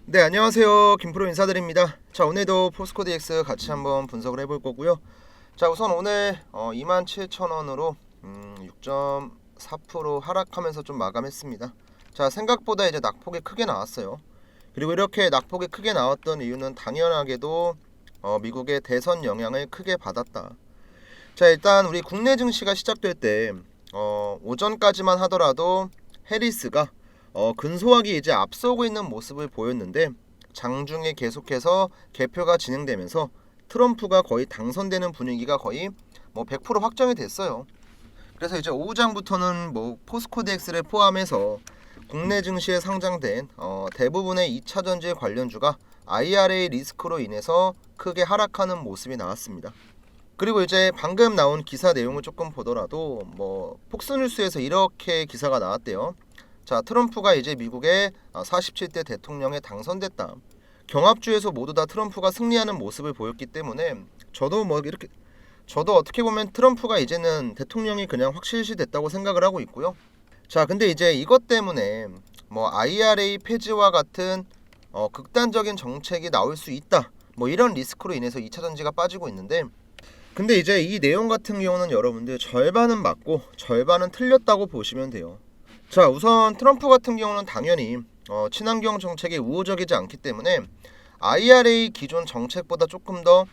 네, 안녕하세요. 김프로 인사드립니다. 자, 오늘도 포스코 DX 같이 한번 분석을 해볼 거고요. 자, 우선 오늘 27,000원으로 6.4% 하락하면서 좀 마감했습니다. 자, 생각보다 이제 낙폭이 크게 나왔어요. 그리고 이렇게 낙폭이 크게 나왔던 이유는 당연하게도 미국의 대선 영향을 크게 받았다. 자, 일단 우리 국내 증시가 시작될 때 오전까지만 하더라도 해리스가 근소하게 이제 앞서고 있는 모습을 보였는데 장중에 계속해서 개표가 진행되면서 트럼프가 거의 당선되는 분위기가 거의 뭐 100% 확정이 됐어요. 그래서 이제 오후장부터는 뭐 포스코덱스를 포함해서 국내 증시에 상장된 대부분의 2차 전지 관련주가 IRA 리스크로 인해서 크게 하락하는 모습이 나왔습니다. 그리고 이제 방금 나온 기사 내용을 조금 보더라도 뭐 폭스뉴스에서 이렇게 기사가 나왔대요. 자, 트럼프가 이제 미국의 47대 대통령에 당선됐다. 경합주에서 모두 다 트럼프가 승리하는 모습을 보였기 때문에 저도 어떻게 보면 트럼프가 이제는 대통령이 그냥 확실시 됐다고 생각을 하고 있고요. 자, 근데 이제 이것 때문에 뭐 IRA 폐지와 같은 극단적인 정책이 나올 수 있다. 뭐 이런 리스크로 인해서 2차 전지가 빠지고 있는데, 근데 이제 이 내용 같은 경우는 여러분들 절반은 맞고 절반은 틀렸다고 보시면 돼요. 자, 우선 트럼프 같은 경우는 당연히 친환경 정책에 우호적이지 않기 때문에 IRA 기존 정책보다 조금 더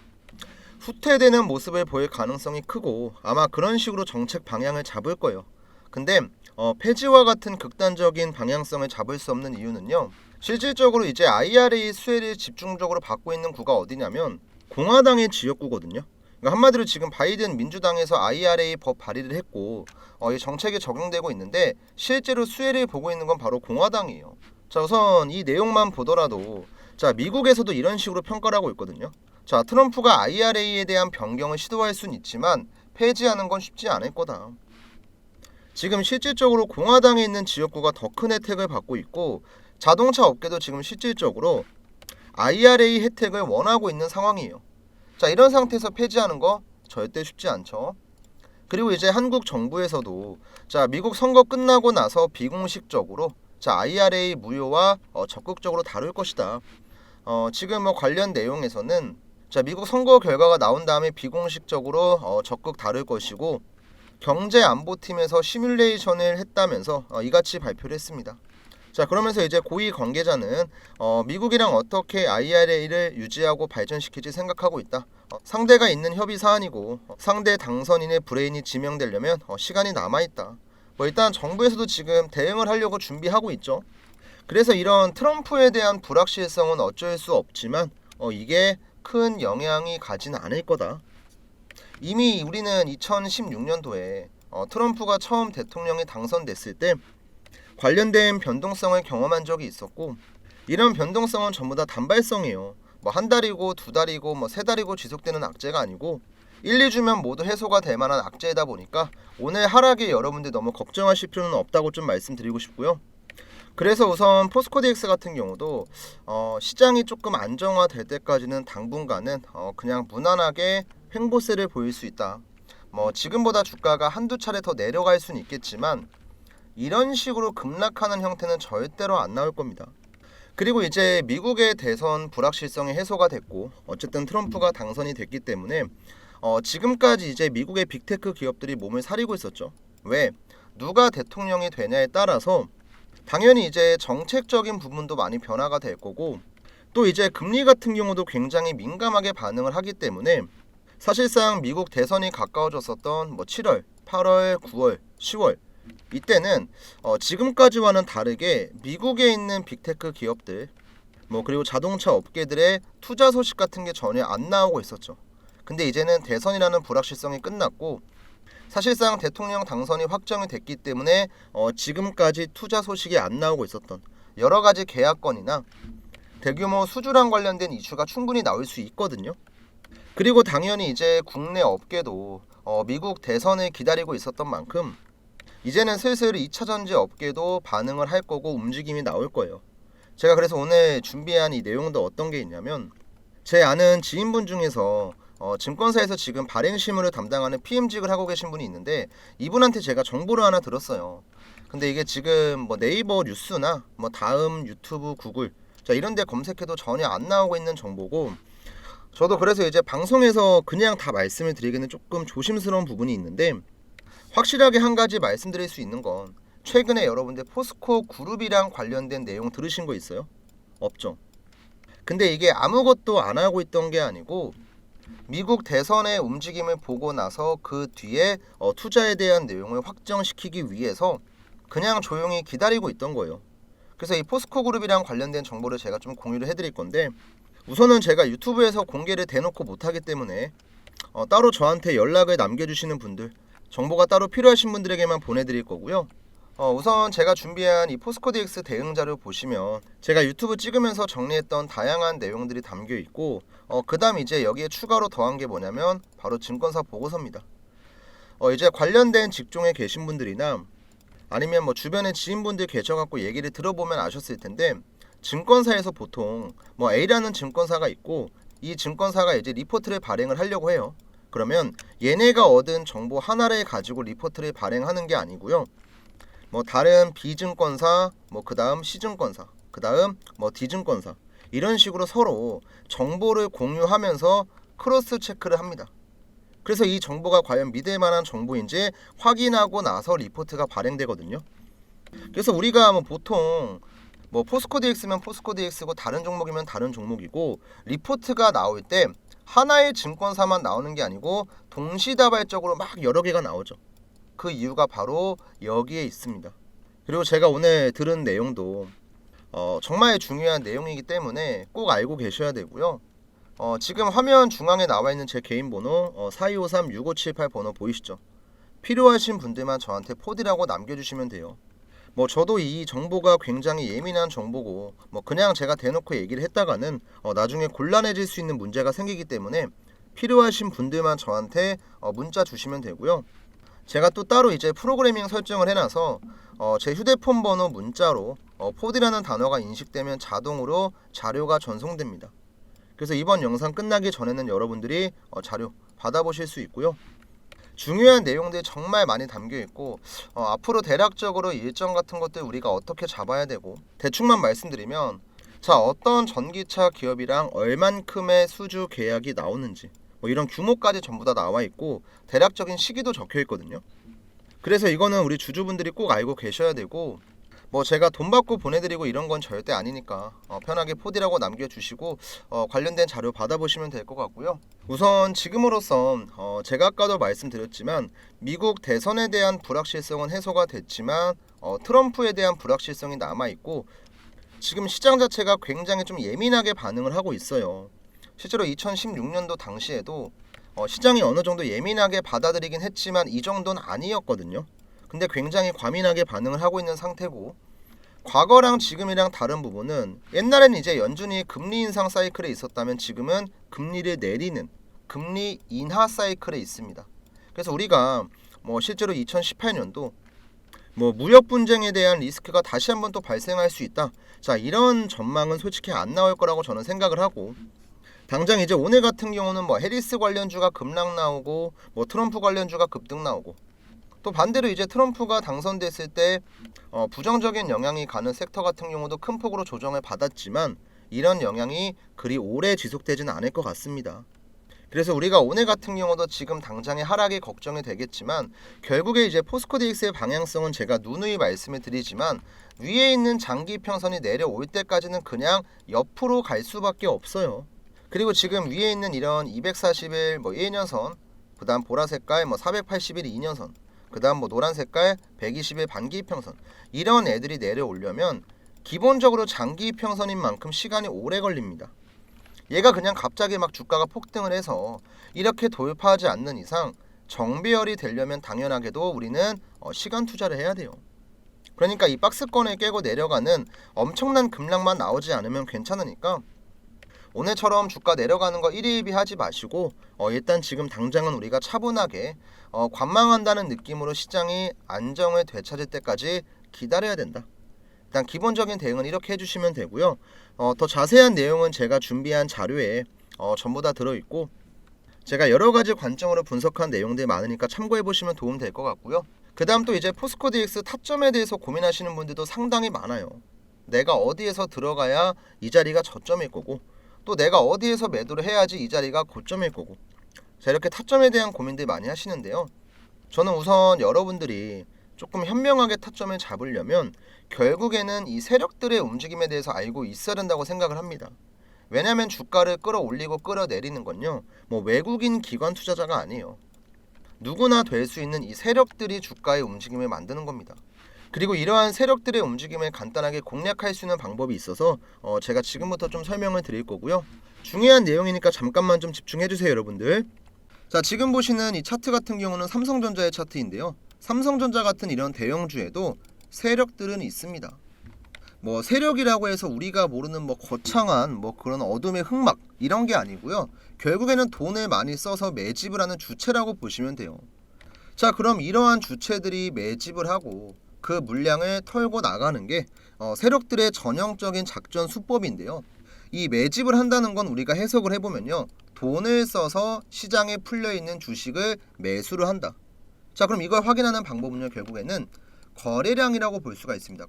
후퇴되는 모습을 보일 가능성이 크고 아마 그런 식으로 정책 방향을 잡을 거예요. 근데 폐지와 같은 극단적인 방향성을 잡을 수 없는 이유는요. 실질적으로 이제 IRA 수혜를 집중적으로 받고 있는 구가 어디냐면 공화당의 지역구거든요. 그러니까 한마디로 지금 바이든 민주당에서 IRA 법 발의를 했고 이 정책이 적용되고 있는데 실제로 수혜를 보고 있는 건 바로 공화당이에요. 자, 우선 이 내용만 보더라도 자, 미국에서도 이런 식으로 평가를 하고 있거든요. 자, 트럼프가 IRA에 대한 변경을 시도할 수는 있지만 폐지하는 건 쉽지 않을 거다. 지금 실질적으로 공화당에 있는 지역구가 더 큰 혜택을 받고 있고 자동차 업계도 지금 실질적으로 IRA 혜택을 원하고 있는 상황이에요. 자, 이런 상태에서 폐지하는 거 절대 쉽지 않죠. 그리고 이제 한국 정부에서도 자, 미국 선거 끝나고 나서 비공식적으로 자, IRA 무효와 적극적으로 다룰 것이다. 지금 뭐 관련 내용에서는 자, 미국 선거 결과가 나온 다음에 비공식적으로 적극 다룰 것이고 경제안보팀에서 시뮬레이션을 했다면서 이같이 발표를 했습니다. 자, 그러면서 이제 고위 관계자는 미국이랑 어떻게 IRA를 유지하고 발전시킬지 생각하고 있다. 상대가 있는 협의 사안이고 상대 당선인의 브레인이 지명되려면 시간이 남아있다. 뭐 일단 정부에서도 지금 대응을 하려고 준비하고 있죠. 그래서 이런 트럼프에 대한 불확실성은 어쩔 수 없지만 이게 큰 영향이 가진 않을 거다. 이미 우리는 2016년도에 트럼프가 처음 대통령이 당선됐을 때 관련된 변동성을 경험한 적이 있었고 이런 변동성은 전부 다 단발성이에요. 뭐 한 달이고 두 달이고 뭐 세 달이고 지속되는 악재가 아니고 1, 2주면 모두 해소가 될 만한 악재이다 보니까 오늘 하락에 여러분들 너무 걱정하실 필요는 없다고 좀 말씀드리고 싶고요. 그래서 우선 포스코DX 같은 경우도 시장이 조금 안정화될 때까지는 당분간은 그냥 무난하게 횡보세를 보일 수 있다. 뭐 지금보다 주가가 한두 차례 더 내려갈 수는 있겠지만 이런 식으로 급락하는 형태는 절대로 안 나올 겁니다. 그리고 이제 미국의 대선 불확실성이 해소가 됐고 어쨌든 트럼프가 당선이 됐기 때문에 지금까지 이제 미국의 빅테크 기업들이 몸을 사리고 있었죠. 왜? 누가 대통령이 되냐에 따라서 당연히 이제 정책적인 부분도 많이 변화가 될 거고 또 이제 금리 같은 경우도 굉장히 민감하게 반응을 하기 때문에 사실상 미국 대선이 가까워졌었던 뭐 7월, 8월, 9월, 10월 이때는 지금까지와는 다르게 미국에 있는 빅테크 기업들 뭐 그리고 자동차 업계들의 투자 소식 같은 게 전혀 안 나오고 있었죠. 근데 이제는 대선이라는 불확실성이 끝났고 사실상 대통령 당선이 확정이 됐기 때문에 지금까지 투자 소식이 안 나오고 있었던 여러 가지 계약건이나 대규모 수주랑 관련된 이슈가 충분히 나올 수 있거든요. 그리고 당연히 이제 국내 업계도 미국 대선을 기다리고 있었던 만큼 이제는 슬슬 2차 전지 업계도 반응을 할 거고 움직임이 나올 거예요. 제가 그래서 오늘 준비한 이 내용도 어떤 게 있냐면 제 아는 지인분 중에서 증권사에서 지금 발행실무를 담당하는 PM직을 하고 계신 분이 있는데 이분한테 제가 정보를 하나 들었어요. 근데 이게 지금 뭐 네이버 뉴스나 뭐 다음 유튜브 구글 자, 이런 데 검색해도 전혀 안 나오고 있는 정보고, 저도 그래서 이제 방송에서 그냥 다 말씀을 드리기는 조금 조심스러운 부분이 있는데, 확실하게 한 가지 말씀드릴 수 있는 건, 최근에 여러분들 포스코 그룹이랑 관련된 내용 들으신 거 있어요? 없죠. 근데 이게 아무것도 안 하고 있던 게 아니고, 미국 대선의 움직임을 보고 나서 그 뒤에 투자에 대한 내용을 확정시키기 위해서 그냥 조용히 기다리고 있던 거예요. 그래서 이 포스코 그룹이랑 관련된 정보를 제가 좀 공유를 해드릴 건데, 우선은 제가 유튜브에서 공개를 대놓고 못하기 때문에 따로 저한테 연락을 남겨주시는 분들, 정보가 따로 필요하신 분들에게만 보내드릴 거고요. 우선 제가 준비한 이 포스코 DX 대응 자료 보시면 제가 유튜브 찍으면서 정리했던 다양한 내용들이 담겨 있고, 그 다음 이제 여기에 추가로 더한 게 뭐냐면 바로 증권사 보고서입니다. 이제 관련된 직종에 계신 분들이나 아니면 뭐 주변에 지인분들 계셔갖고 얘기를 들어보면 아셨을 텐데, 증권사에서 보통 뭐 A라는 증권사가 있고, 이 증권사가 이제 리포트를 발행을 하려고 해요. 그러면 얘네가 얻은 정보 하나를 가지고 리포트를 발행하는 게 아니고요. 뭐 다른 B증권사, 뭐 그 다음 C증권사, 그 다음 뭐 D증권사, 이런 식으로 서로 정보를 공유하면서 크로스 체크를 합니다. 그래서 이 정보가 과연 믿을 만한 정보인지 확인하고 나서 리포트가 발행되거든요. 그래서 우리가 뭐 보통 뭐 포스코 DX면 포스코 DX고 다른 종목이면 다른 종목이고, 리포트가 나올 때 하나의 증권사만 나오는 게 아니고 동시다발적으로 막 여러 개가 나오죠. 그 이유가 바로 여기에 있습니다. 그리고 제가 오늘 들은 내용도 정말 중요한 내용이기 때문에 꼭 알고 계셔야 되고요. 지금 화면 중앙에 나와 있는 제 개인 번호 4253-6578 번호 보이시죠? 필요하신 분들만 저한테 포디라고 남겨주시면 돼요. 뭐 저도 이 정보가 굉장히 예민한 정보고, 뭐 그냥 제가 대놓고 얘기를 했다가는 나중에 곤란해질 수 있는 문제가 생기기 때문에 필요하신 분들만 저한테 문자 주시면 되고요. 제가 또 따로 이제 프로그래밍 설정을 해놔서 제 휴대폰 번호 문자로 포디라는 단어가 인식되면 자동으로 자료가 전송됩니다. 그래서 이번 영상 끝나기 전에는 여러분들이 자료 받아보실 수 있고요. 중요한 내용들이 정말 많이 담겨 있고, 앞으로 대략적으로 일정 같은 것들 우리가 어떻게 잡아야 되고, 대충만 말씀드리면, 자, 어떤 전기차 기업이랑 얼만큼의 수주 계약이 나오는지, 뭐 이런 규모까지 전부 다 나와 있고, 대략적인 시기도 적혀 있거든요. 그래서 이거는 우리 주주분들이 꼭 알고 계셔야 되고, 뭐 제가 돈 받고 보내드리고 이런 건 절대 아니니까 편하게 포디라고 남겨주시고 관련된 자료 받아보시면 될 것 같고요. 우선 지금으로선 제가 아까도 말씀드렸지만 미국 대선에 대한 불확실성은 해소가 됐지만 트럼프에 대한 불확실성이 남아있고, 지금 시장 자체가 굉장히 좀 예민하게 반응을 하고 있어요. 실제로 2016년도 당시에도 시장이 어느 정도 예민하게 받아들이긴 했지만 이 정도는 아니었거든요. 근데 굉장히 과민하게 반응을 하고 있는 상태고, 과거랑 지금이랑 다른 부분은, 옛날에는 이제 연준이 금리 인상 사이클에 있었다면 지금은 금리를 내리는 금리 인하 사이클에 있습니다. 그래서 우리가 뭐 실제로 2018년도 뭐 무역 분쟁에 대한 리스크가 다시 한번 또 발생할 수 있다. 자, 이런 전망은 솔직히 안 나올 거라고 저는 생각을 하고, 당장 이제 오늘 같은 경우는 뭐 해리스 관련주가 급락 나오고, 뭐 트럼프 관련주가 급등 나오고, 또 반대로 이제 트럼프가 당선됐을 때 부정적인 영향이 가는 섹터 같은 경우도 큰 폭으로 조정을 받았지만, 이런 영향이 그리 오래 지속되지는 않을 것 같습니다. 그래서 우리가 오늘 같은 경우도 지금 당장의 하락이 걱정이 되겠지만, 결국에 이제 포스코 DX의 방향성은 제가 누누이 말씀을 드리지만, 위에 있는 장기 평선이 내려올 때까지는 그냥 옆으로 갈 수밖에 없어요. 그리고 지금 위에 있는 이런 240일 뭐 1년선, 그 다음 보라 색깔 뭐 480일 2년선, 그 다음 뭐 노란 색깔 120일 반기 평선, 이런 애들이 내려오려면 기본적으로 장기 평선인 만큼 시간이 오래 걸립니다. 얘가 그냥 갑자기 막 주가가 폭등을 해서 이렇게 돌파하지 않는 이상 정배열이 되려면 당연하게도 우리는 시간 투자를 해야 돼요. 그러니까 이 박스권을 깨고 내려가는 엄청난 급락만 나오지 않으면 괜찮으니까, 오늘처럼 주가 내려가는 거 일희일비 하지 마시고 일단 지금 당장은 우리가 차분하게 관망한다는 느낌으로 시장이 안정을 되찾을 때까지 기다려야 된다. 일단 기본적인 대응은 이렇게 해주시면 되고요. 더 자세한 내용은 제가 준비한 자료에 전부 다 들어있고, 제가 여러가지 관점으로 분석한 내용들이 많으니까 참고해보시면 도움 될 것 같고요. 그 다음 또 이제 포스코 DX 타점에 대해서 고민하시는 분들도 상당히 많아요. 내가 어디에서 들어가야 이 자리가 저점일 거고, 또 내가 어디에서 매도를 해야지 이 자리가 고점일 거고. 자, 이렇게 타점에 대한 고민들 많이 하시는데요. 저는 우선 여러분들이 조금 현명하게 타점을 잡으려면 결국에는 이 세력들의 움직임에 대해서 알고 있어야 된다고 생각을 합니다. 왜냐하면 주가를 끌어올리고 끌어내리는 건요, 뭐 외국인 기관 투자자가 아니에요. 누구나 될 수 있는 이 세력들이 주가의 움직임을 만드는 겁니다. 그리고 이러한 세력들의 움직임을 간단하게 공략할 수 있는 방법이 있어서 제가 지금부터 좀 설명을 드릴 거고요. 중요한 내용이니까 잠깐만 좀 집중해 주세요, 여러분들. 자, 지금 보시는 이 차트 같은 경우는 삼성전자의 차트인데요. 삼성전자 같은 이런 대형주에도 세력들은 있습니다. 뭐 세력이라고 해서 우리가 모르는 뭐 거창한 뭐 그런 어둠의 흑막 이런 게 아니고요. 결국에는 돈을 많이 써서 매집을 하는 주체라고 보시면 돼요. 자, 그럼 이러한 주체들이 매집을 하고 그 물량을 털고 나가는 게 세력들의 전형적인 작전 수법인데요. 이 매집을 한다는 건 우리가 해석을 해보면요, 돈을 써서 시장에 풀려있는 주식을 매수를 한다. 자, 그럼 이걸 확인하는 방법은요, 결국에는 거래량이라고 볼 수가 있습니다.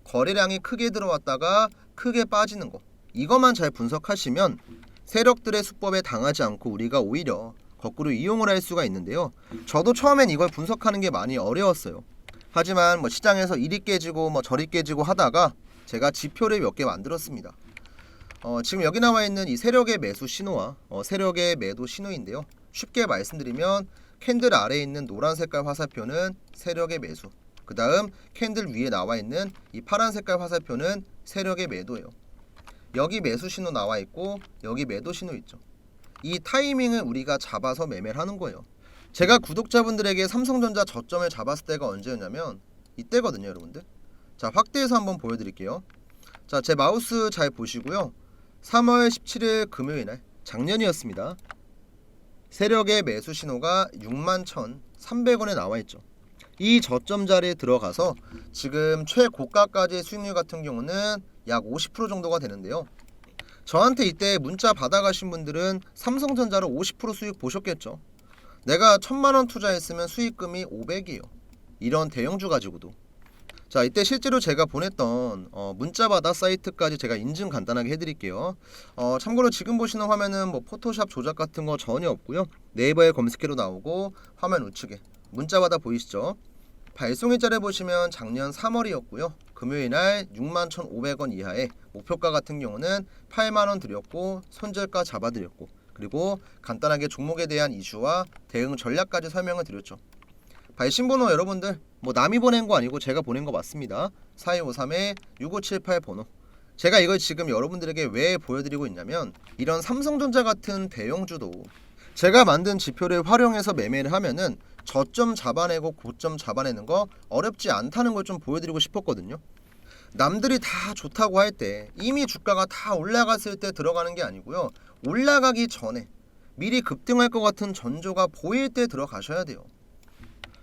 거래량이 크게 들어왔다가 크게 빠지는 거, 이것만 잘 분석하시면 세력들의 수법에 당하지 않고 우리가 오히려 거꾸로 이용을 할 수가 있는데요. 저도 처음엔 이걸 분석하는 게 많이 어려웠어요. 하지만 뭐 시장에서 이리 깨지고 뭐 저리 깨지고 하다가 제가 지표를 몇 개 만들었습니다. 지금 여기 나와 있는 이 세력의 매수 신호와 세력의 매도 신호인데요. 쉽게 말씀드리면 캔들 아래에 있는 노란 색깔 화살표는 세력의 매수, 그 다음 캔들 위에 나와 있는 이 파란 색깔 화살표는 세력의 매도예요. 여기 매수 신호 나와 있고 여기 매도 신호 있죠. 이 타이밍을 우리가 잡아서 매매를 하는 거예요. 제가 구독자분들에게 삼성전자 저점을 잡았을 때가 언제였냐면 이때거든요, 여러분들. 자, 확대해서 한번 보여드릴게요. 자, 제 마우스 잘 보시고요. 3월 17일 금요일날, 작년이었습니다. 세력의 매수 신호가 61,300원에 나와 있죠. 이 저점 자리에 들어가서 지금 최고가까지의 수익률 같은 경우는 약 50% 정도가 되는데요. 저한테 이때 문자 받아가신 분들은 삼성전자로 50% 수익 보셨겠죠. 내가 1000만원 투자했으면 수익금이 500이에요. 이런 대형주 가지고도. 자, 이때 실제로 제가 보냈던 문자받아 사이트까지 제가 인증 간단하게 해드릴게요. 참고로 지금 보시는 화면은 뭐 포토샵 조작 같은 거 전혀 없고요. 네이버에 검색해도 나오고 화면 우측에 문자받아 보이시죠? 발송일자를 보시면 작년 3월이었고요. 금요일날 61,500원 이하에 목표가 같은 경우는 8만원 드렸고 손절가 잡아드렸고, 그리고 간단하게 종목에 대한 이슈와 대응 전략까지 설명을 드렸죠. 발신번호 여러분들 뭐 남이 보낸 거 아니고 제가 보낸 거 맞습니다. 4253-6578 번호. 제가 이걸 지금 여러분들에게 왜 보여드리고 있냐면 이런 삼성전자 같은 대형주도 제가 만든 지표를 활용해서 매매를 하면은 저점 잡아내고 고점 잡아내는 거 어렵지 않다는 걸 좀 보여드리고 싶었거든요. 남들이 다 좋다고 할 때, 이미 주가가 다 올라갔을 때 들어가는 게 아니고요, 올라가기 전에 미리 급등할 것 같은 전조가 보일 때 들어가셔야 돼요.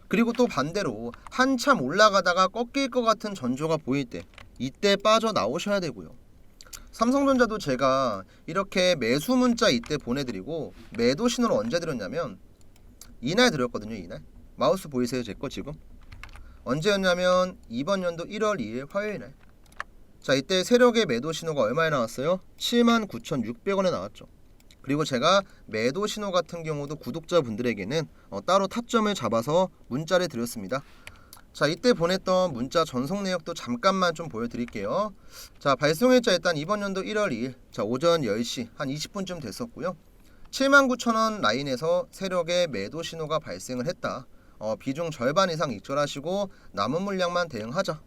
그리고 또 반대로 한참 올라가다가 꺾일 것 같은 전조가 보일 때, 이때 빠져나오셔야 되고요. 삼성전자도 제가 이렇게 매수 문자 이때 보내드리고 매도 신호를 언제 드렸냐면 이날 드렸거든요. 이날 마우스 보이세요? 제 거 지금 언제였냐면 이번 연도 1월 2일 화요일날. 자, 이때 세력의 매도 신호가 얼마에 나왔어요? 79,600원에 나왔죠. 그리고 제가 매도 신호 같은 경우도 구독자분들에게는 따로 타점을 잡아서 문자를 드렸습니다. 자, 이때 보냈던 문자 전송 내역도 잠깐만 좀 보여드릴게요. 자, 발송일자 일단 이번 연도 1월 2일 자 오전 10시 한 20분쯤 됐었고요. 79,000원 라인에서 세력의 매도 신호가 발생을 했다. 비중 절반 이상 익절하시고 남은 물량만 대응하자.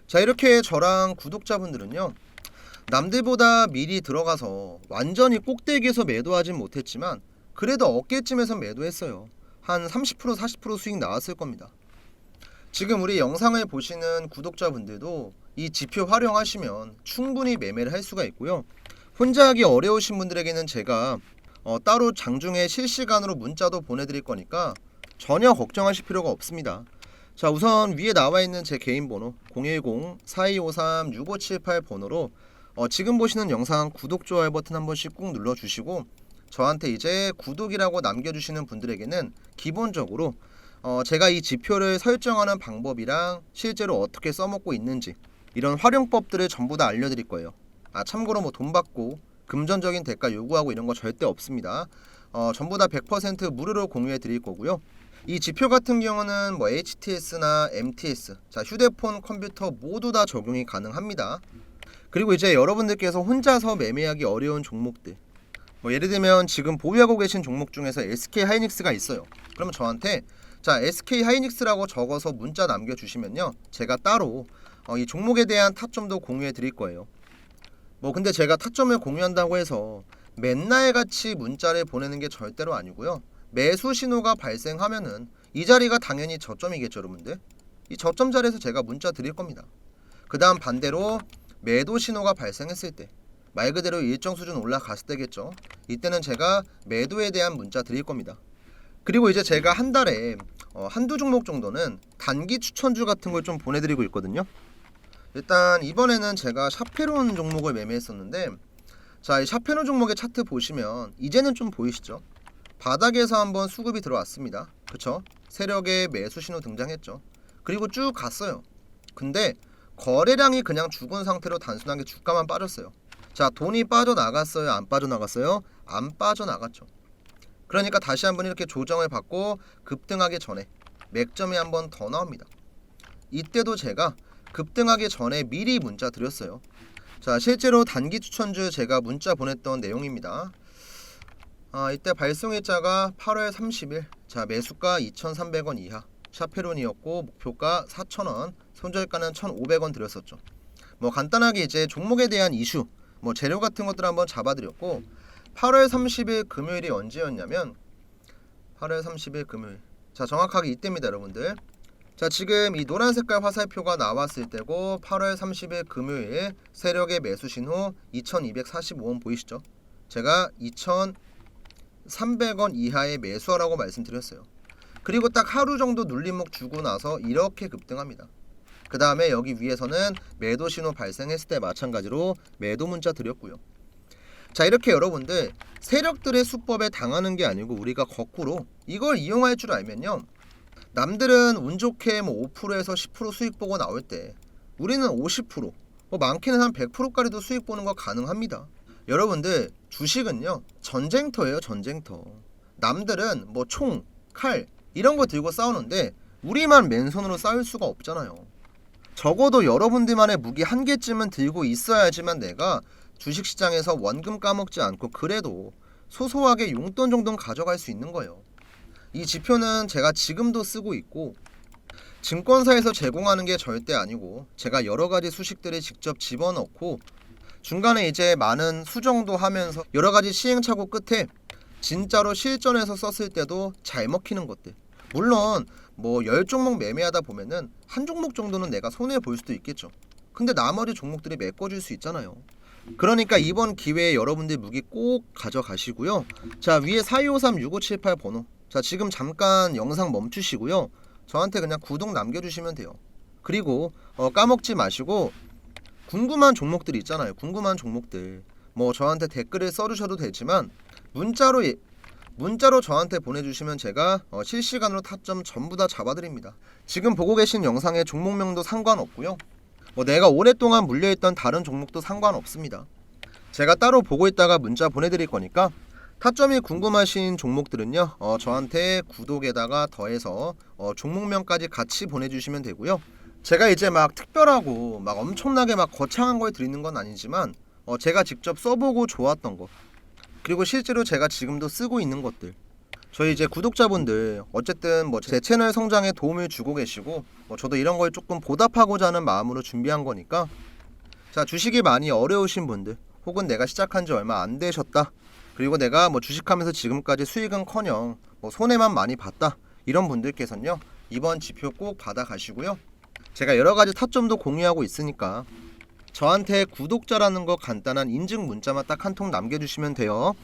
자, 이렇게 저랑 구독자분들은요, 남들보다 미리 들어가서 완전히 꼭대기에서 매도하진 못했지만 그래도 어깨쯤에서 매도했어요. 한 30% 40% 수익 나왔을 겁니다. 지금 우리 영상을 보시는 구독자분들도 이 지표 활용하시면 충분히 매매를 할 수가 있고요. 혼자 하기 어려우신 분들에게는 제가 따로 장중에 실시간으로 문자도 보내드릴 거니까 전혀 걱정하실 필요가 없습니다. 자, 우선 위에 나와 있는 제 개인 번호 010-4253-6578 번호로 지금 보시는 영상 구독, 좋아요 버튼 한 번씩 꾹 눌러주시고 저한테 이제 구독이라고 남겨주시는 분들에게는 기본적으로 제가 이 지표를 설정하는 방법이랑 실제로 어떻게 써먹고 있는지, 이런 활용법들을 전부 다 알려드릴 거예요. 참고로 뭐 돈 받고 금전적인 대가 요구하고 이런 거 절대 없습니다. 전부 다 100% 무료로 공유해 드릴 거고요. 이 지표 같은 경우는 뭐 HTS나 MTS, 자 휴대폰, 컴퓨터 모두 다 적용이 가능합니다. 그리고 이제 여러분들께서 혼자서 매매하기 어려운 종목들, 뭐 예를 들면 지금 보유하고 계신 종목 중에서 SK 하이닉스가 있어요. 그러면 저한테 자 SK 하이닉스라고 적어서 문자 남겨주시면요, 제가 따로 이 종목에 대한 타점도 공유해 드릴 거예요. 뭐 근데 제가 타점을 공유한다고 해서 맨날 같이 문자를 보내는 게 절대로 아니고요. 매수 신호가 발생하면은 이 자리가 당연히 저점이겠죠, 여러분들. 이 저점 자리에서 제가 문자 드릴 겁니다. 그 다음 반대로 매도 신호가 발생했을 때, 말 그대로 일정 수준 올라갔을 때겠죠. 이때는 제가 매도에 대한 문자 드릴 겁니다. 그리고 이제 제가 한 달에 한두 종목 정도는 단기 추천주 같은 걸 좀 보내드리고 있거든요. 일단 이번에는 제가 샤페론 종목을 매매했었는데, 자, 이 샤페론 종목의 차트 보시면 이제는 좀 보이시죠? 바닥에서 한번 수급이 들어왔습니다. 그쵸? 세력의 매수 신호 등장했죠. 그리고 쭉 갔어요. 근데 거래량이 그냥 죽은 상태로 단순하게 주가만 빠졌어요. 자, 돈이 빠져나갔어요? 안 빠져나갔어요? 안 빠져나갔죠. 그러니까 다시 한번 이렇게 조정을 받고 급등하기 전에 맥점이 한번 더 나옵니다. 이때도 제가 급등하기 전에 미리 문자 드렸어요. 자, 실제로 단기 추천주 제가 문자 보냈던 내용입니다. 이때 발송일자가 8월 30일, 자 매수가 2,300원 이하 샤페론이었고 목표가 4,000원, 손절가는 1,500원 드렸었죠. 뭐 간단하게 이제 종목에 대한 이슈, 뭐 재료 같은 것들 한번 잡아드렸고, 8월 30일 금요일이 언제였냐면 8월 30일 금요일, 자 정확하게 이때입니다, 여러분들. 자, 지금 이 노란 색깔 화살표가 나왔을 때고 8월 30일 금요일 세력의 매수 신호 2,245원 보이시죠? 제가 2,300원 이하의 매수하라고 말씀드렸어요. 그리고 딱 하루 정도 눌림목 주고 나서 이렇게 급등합니다. 그 다음에 여기 위에서는 매도 신호 발생했을 때 마찬가지로 매도 문자 드렸고요. 자, 이렇게 여러분들 세력들의 수법에 당하는 게 아니고 우리가 거꾸로 이걸 이용할 줄 알면요, 남들은 운 좋게 뭐 5%에서 10% 수익 보고 나올 때 우리는 50%, 뭐 많게는 한 100%까지도 수익 보는 거 가능합니다. 여러분들 주식은요 전쟁터예요, 전쟁터. 남들은 뭐 총, 칼 이런 거 들고 싸우는데 우리만 맨손으로 싸울 수가 없잖아요. 적어도 여러분들만의 무기 한 개쯤은 들고 있어야지만 내가 주식시장에서 원금 까먹지 않고 그래도 소소하게 용돈 정도는 가져갈 수 있는 거예요. 이 지표는 제가 지금도 쓰고 있고 증권사에서 제공하는 게 절대 아니고 제가 여러가지 수식들을 직접 집어넣고 중간에 이제 많은 수정도 하면서 여러가지 시행착오 끝에 진짜로 실전에서 썼을 때도 잘 먹히는 것들. 물론 뭐 10종목 매매하다 보면은 한 종목 정도는 내가 손해볼 수도 있겠죠. 근데 나머지 종목들이 메꿔줄 수 있잖아요. 그러니까 이번 기회에 여러분들 무기 꼭 가져가시고요. 자, 위에 42536578 번호, 자 지금 잠깐 영상 멈추시고요, 저한테 그냥 구독 남겨주시면 돼요. 그리고 까먹지 마시고 궁금한 종목들 있잖아요. 궁금한 종목들 뭐 저한테 댓글을 써주셔도 되지만 문자로 저한테 보내주시면 제가 실시간으로 타점 전부 다 잡아드립니다. 지금 보고 계신 영상의 종목명도 상관없고요, 뭐 내가 오랫동안 물려있던 다른 종목도 상관없습니다. 제가 따로 보고 있다가 문자 보내드릴 거니까 타점이 궁금하신 종목들은요 저한테 구독에다가 더해서 종목명까지 같이 보내주시면 되고요. 제가 이제 막 특별하고 막 엄청나게 막 거창한 걸 드리는 건 아니지만 제가 직접 써보고 좋았던 거, 그리고 실제로 제가 지금도 쓰고 있는 것들, 저희 이제 구독자분들 어쨌든 뭐 제 채널 성장에 도움을 주고 계시고 저도 이런 걸 조금 보답하고자 하는 마음으로 준비한 거니까, 자 주식이 많이 어려우신 분들, 혹은 내가 시작한 지 얼마 안 되셨다, 그리고 내가 뭐 주식하면서 지금까지 수익은커녕 뭐 손해만 많이 봤다, 이런 분들께서는요 이번 지표 꼭 받아가시고요. 제가 여러가지 타점도 공유하고 있으니까 저한테 구독자라는 거 간단한 인증 문자만 딱 한 통 남겨주시면 돼요.